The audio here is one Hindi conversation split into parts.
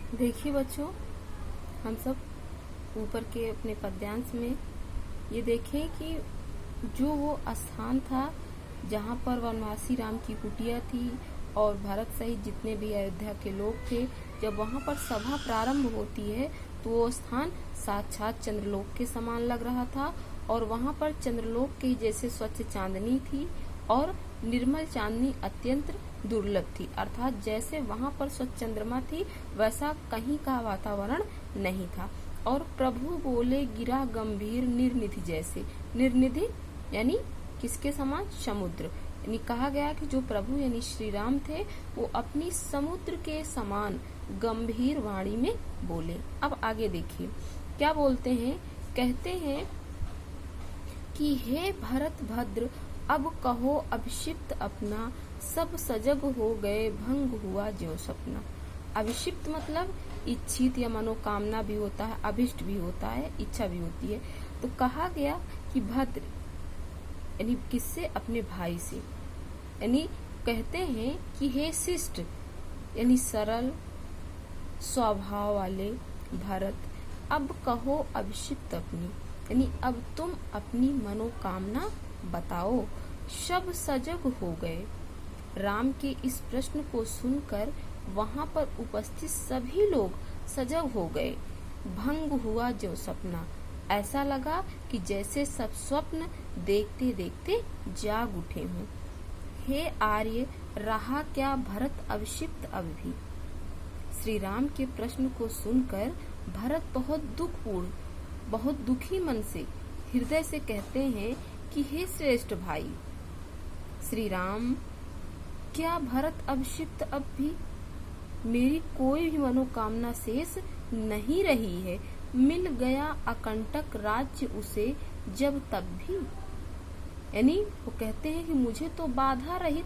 देखिए बच्चों, हम सब ऊपर के अपने पद्यांश में ये देखें कि जो वो स्थान था जहाँ पर वनवासी राम की कुटिया थी और भरत सहित जितने भी अयोध्या के लोग थे, जब वहाँ पर सभा प्रारंभ होती है तो वो स्थान साक्षात चंद्रलोक के समान लग रहा था और वहाँ पर चंद्रलोक के जैसे स्वच्छ चांदनी थी और निर्मल चांदनी अत्यंत दुर्लभ थी। अर्थात जैसे वहाँ पर स्वच्छ चंद्रमा थी वैसा कहीं का वातावरण नहीं था। और प्रभु बोले गिरा गंभीर निर्निधि जैसे। निर्निधि यानी किसके समान? समुद्र। यानी कहा गया कि जो प्रभु यानी श्री राम थे वो अपनी समुद्र के समान गंभीर वाणी में बोले। अब आगे देखिए क्या बोलते हैं। कहते हैं कि हे भरत भद्र अब कहो अभिषिप्त अपना, सब सजग हो गए भंग हुआ ज्यों सपना। अभिषिप्त मतलब इच्छित या मनोकामना भी होता है, अभिष्ट भी होता है, इच्छा भी होती है। तो कहा गया कि भद्र यानी किससे? अपने भाई से। यानी कहते हैं कि हे शिष्ट यानी सरल स्वभाव वाले भरत, अब कहो अभिषिप्त अपनी, यानी अब तुम अपनी मनोकामना बताओ। सब सजग हो गए। राम के इस प्रश्न को सुनकर वहां पर उपस्थित सभी लोग सजग हो गए। भंग हुआ जो सपना, ऐसा लगा कि जैसे सब स्वप्न देखते देखते जाग उठे हों। हे आर्य, रहा क्या भरत अभिषिप्त अब भी। श्री राम के प्रश्न को सुनकर भरत बहुत दुखी मन से हृदय से कहते हैं कि हे श्रेष्ठ भाई श्री राम, क्या भरत अभिषिप्त अब भी? मेरी कोई भी मनोकामना शेष नहीं रही है। मिल गया अकंटक राज्य उसे जब तब भी। यानी वो कहते हैं कि मुझे तो बाधा रहित,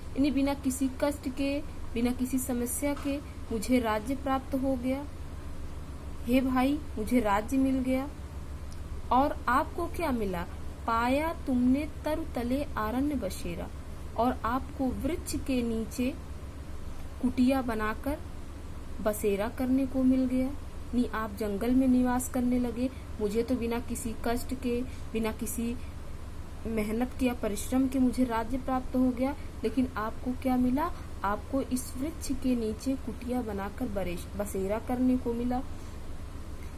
यानी बिना किसी कष्ट के, बिना किसी समस्या के मुझे राज्य प्राप्त हो गया। हे भाई, मुझे राज्य मिल गया। और आपको क्या मिला? पाया तुमने तरु तले आरण्य बसेरा, और आपको वृक्ष के नीचे कुटिया बनाकर बसेरा करने को मिल गया। नहीं, आप जंगल में निवास करने लगे। मुझे तो बिना किसी कष्ट के, बिना किसी मेहनत के या परिश्रम के मुझे राज्य प्राप्त हो गया। लेकिन आपको क्या मिला? आपको इस वृक्ष के नीचे कुटिया बनाकर बसेरा करने को मिला।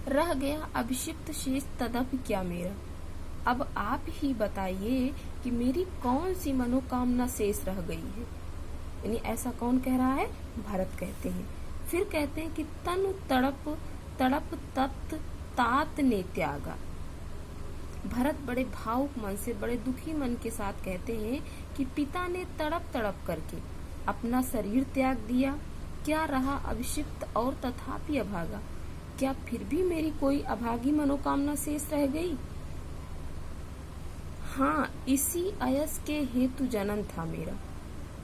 रह गया अभिषिप्त शेष तदपि क्या मेरा। अब आप ही बताइए कि मेरी कौन सी मनोकामना शेष रह गई है। यानी ऐसा कौन कह रहा है? भरत कहते हैं। फिर कहते हैं कि तनु तड़प तड़प तप्त तात ने त्यागा। भरत बड़े भावुक मन से, बड़े दुखी मन के साथ कहते हैं कि पिता ने तड़प तड़प करके अपना शरीर त्याग दिया। क्या रहा अभिषिप्त और तथापि अभागा। क्या फिर भी मेरी कोई अभागी मनोकामना शेष रह गई? हाँ, इसी अयस के हेतु जन्म था मेरा।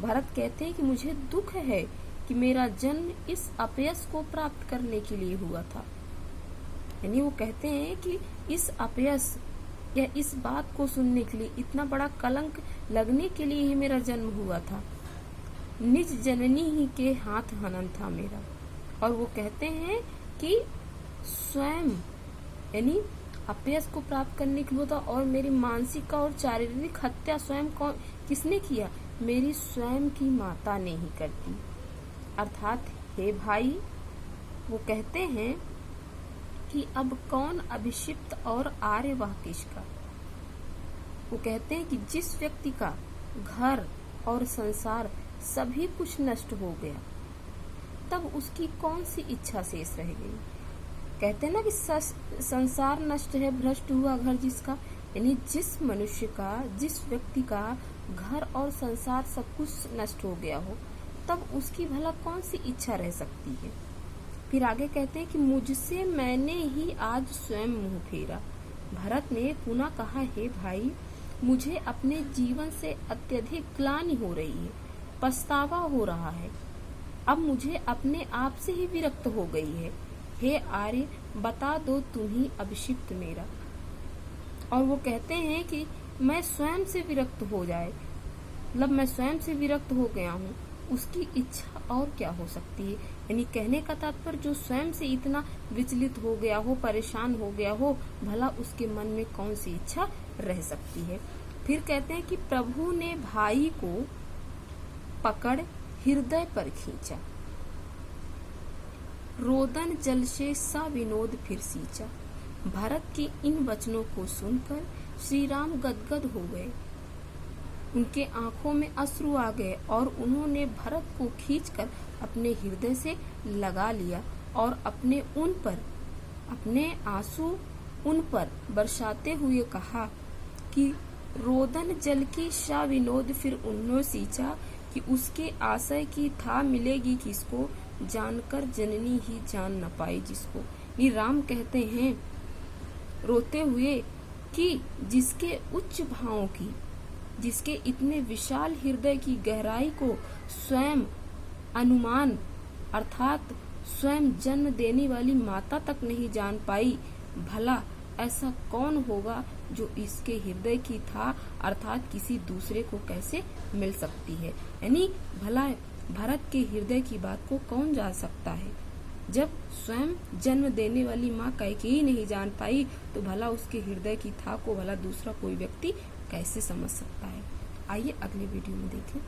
भरत कहते हैं कि मुझे दुख है कि मेरा जन्म इस अपयस को प्राप्त करने के लिए हुआ था। यानी वो कहते हैं कि इस अपयस या इस बात को सुनने के लिए, इतना बड़ा कलंक लगने के लिए ही मेरा जन्म हुआ था। निज जननी ही के हाथ हनन था मेरा। और वो कहते हैं कि स्वयं यानी अपयस को प्राप्त करने के लिए होता, और मेरी मानसिक और शारीरिक हत्या स्वयं किसने किया? मेरी स्वयं की माता ने ही कर दी। अर्थात हे भाई, वो कहते हैं कि अब कौन अभिषिप्त और आर्य वह किसका। वो कहते हैं कि जिस व्यक्ति का घर और संसार सभी कुछ नष्ट हो गया, तब उसकी कौन सी इच्छा शेष रह गई। कहते हैं ना कि संसार नष्ट है, भ्रष्ट हुआ घर जिसका। यानी जिस मनुष्य का, जिस व्यक्ति का घर और संसार सब कुछ नष्ट हो गया हो, तब उसकी भला कौन सी इच्छा रह सकती है। फिर आगे कहते हैं कि मुझसे मैंने ही आज स्वयं मुंह फेरा। भरत ने पुनः कहा, हे भाई, मुझे अपने जीवन से अत्यधिक ग्लानि हो रही है, पछतावा हो रहा है। अब मुझे अपने आप से ही विरक्त हो गई है। हे आर्य, बता दो तुम ही अभिषिप्त मेरा। और वो कहते हैं कि मैं स्वयं से विरक्त हो जाए, मतलब मैं स्वयं से विरक्त हो गया हूँ, उसकी इच्छा और क्या हो सकती है। यानी कहने का तात्पर्य जो स्वयं से इतना विचलित हो गया हो, परेशान हो गया हो, भला उसके मन में कौन सी इच्छा रह सकती है। फिर कहते हैं कि प्रभु ने भाई को पकड़ हृदय पर खींचा, रोदन जल से सा विनोद फिर सींचा। भरत के इन वचनों को सुनकर श्री राम गदगद हो गए, उनके आंखों में अश्रु आ गए और उन्होंने भरत को खींचकर अपने हृदय से लगा लिया और अपने आंसू उन पर बरसाते हुए कहा कि रोदन जल की सा विनोद फिर उन्होंने सींचा कि उसके आशय की था मिलेगी किसको, जानकर जननी ही जान न पाई जिसको। ये राम कहते हैं रोते हुए कि जिसके उच्च भावों की, जिसके इतने विशाल हृदय की गहराई को स्वयं अनुमान अर्थात स्वयं जन्म देने वाली माता तक नहीं जान पाई, भला ऐसा कौन होगा जो इसके हृदय की था अर्थात किसी दूसरे को कैसे मिल सकती है। यानी भला भरत के हृदय की बात को कौन जान सकता है। जब स्वयं जन्म देने वाली माँ कैकेयी नहीं जान पाई तो भला उसके हृदय की था को भला दूसरा कोई व्यक्ति कैसे समझ सकता है। आइए अगले वीडियो में देखें।